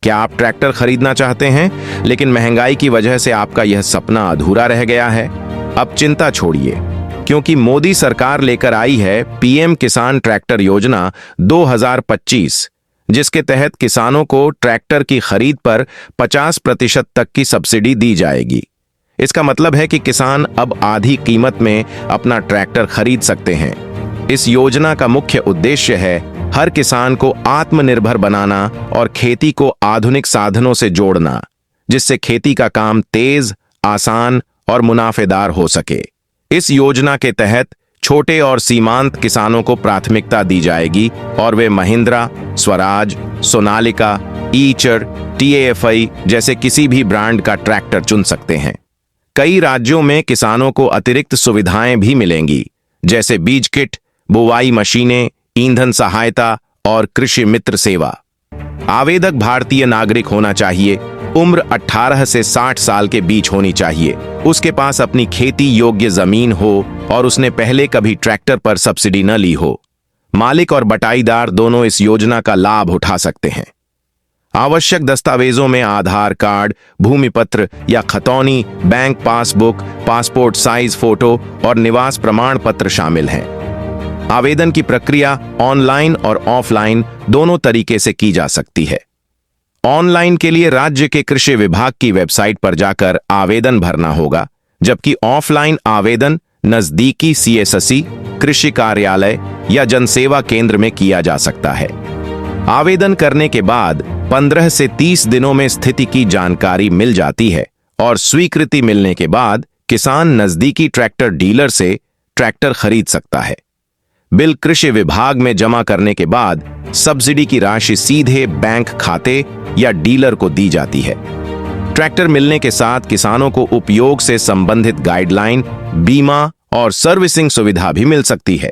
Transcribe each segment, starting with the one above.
क्या आप ट्रैक्टर खरीदना चाहते हैं, लेकिन महंगाई की वजह से आपका यह सपना अधूरा रह गया है? अब चिंता छोड़िए, क्योंकि मोदी सरकार लेकर आई है पीएम किसान ट्रैक्टर योजना 2025, जिसके तहत किसानों को ट्रैक्टर की खरीद पर 50% तक की सब्सिडी दी जाएगी। इसका मतलब है कि किसान अब आधी कीमत में अपना ट्रैक्टर खरीद सकते हैं। इस योजना का मुख्य उद्देश्य है हर किसान को आत्मनिर्भर बनाना और खेती को आधुनिक साधनों से जोड़ना, जिससे खेती का काम तेज, आसान और मुनाफेदार हो सके। इस योजना के तहत छोटे और सीमांत किसानों को प्राथमिकता दी जाएगी और वे महिंद्रा, स्वराज, सोनालिका, ईचर, टीएएफआई जैसे किसी भी ब्रांड का ट्रैक्टर चुन सकते हैं। कई राज्यों में किसानों को अतिरिक्त सुविधाएं भी मिलेंगी, जैसे बीज किट, बुवाई मशीनें, ईंधन सहायता और कृषि मित्र सेवा। आवेदक भारतीय नागरिक होना चाहिए, उम्र 18 से 60 साल के बीच होनी चाहिए, उसके पास अपनी खेती योग्य जमीन हो और उसने पहले कभी ट्रैक्टर पर सब्सिडी न ली हो। मालिक और बटाईदार दोनों इस योजना का लाभ उठा सकते हैं। आवश्यक दस्तावेजों में आधार कार्ड, भूमि पत्र या खतौनी, bank passbook, passport size photo और निवास प्रमाण पत्र शामिल हैं। आवेदन की प्रक्रिया ऑनलाइन और ऑफलाइन दोनों तरीके से की जा सकती है। ऑनलाइन के लिए राज्य के कृषि विभाग की वेबसाइट पर जाकर आवेदन भरना होगा, जबकि ऑफलाइन आवेदन नजदीकी सीएससी, कृषि कार्यालय या जनसेवा केंद्र में किया जा सकता है। आवेदन करने के बाद 15 से 30 दिनों में स्थिति की जानकारी मिल जाती है और स्वीकृति मिलने के बाद किसान नजदीकी ट्रैक्टर डीलर से ट्रैक्टर खरीद सकता है। बिल कृषि विभाग में जमा करने के बाद सब्सिडी की राशि सीधे बैंक खाते या डीलर को दी जाती है। ट्रैक्टर मिलने के साथ किसानों को उपयोग से संबंधित गाइडलाइन, बीमा और सर्विसिंग सुविधा भी मिल सकती है।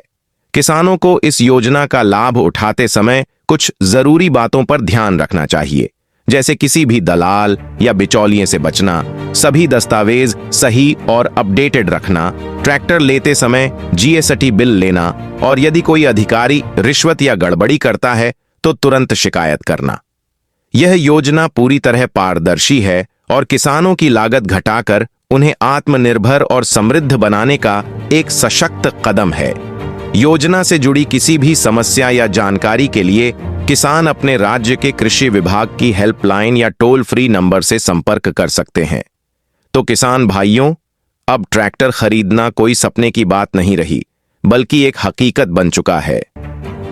किसानों को इस योजना का लाभ उठाते समय कुछ जरूरी बातों पर ध्यान रखना चाहिए, जैसे किसी भी दलाल या बिचौलिए से बचना, सभी दस्तावेज सही और अपडेटेड रखना, ट्रैक्टर लेते समय जीएसटी बिल लेना और यदि कोई अधिकारी रिश्वत या गड़बड़ी करता है तो तुरंत शिकायत करना। यह योजना पूरी तरह पारदर्शी है और किसानों की लागत घटाकर उन्हें आत्मनिर्भर और समृद्ध बनाने का एक सशक्त कदम है। योजना से जुड़ी किसी भी समस्या या जानकारी के लिए किसान अपने राज्य के कृषि विभाग की हेल्पलाइन या टोल फ्री नंबर से संपर्क कर सकते हैं। तो किसान भाइयों, अब ट्रैक्टर खरीदना कोई सपने की बात नहीं रही, बल्कि एक हकीकत बन चुका है।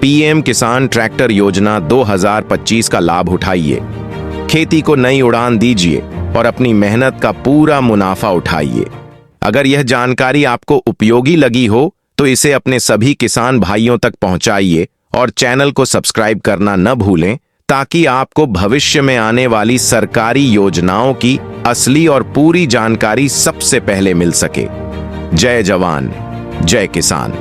पीएम किसान ट्रैक्टर योजना 2025 का लाभ उठाइए, खेती को नई उड़ान दीजिए और अपनी मेहनत का पूरा मुनाफा उठाइए। अगर यह जानकारी आपको उपयोगी लगी हो तो इसे अपने सभी किसान भाइयों तक पहुंचाइए और चैनल को सब्सक्राइब करना न भूलें, ताकि आपको भविष्य में आने वाली सरकारी योजनाओं की असली और पूरी जानकारी सबसे पहले मिल सके। जय जवान, जय किसान।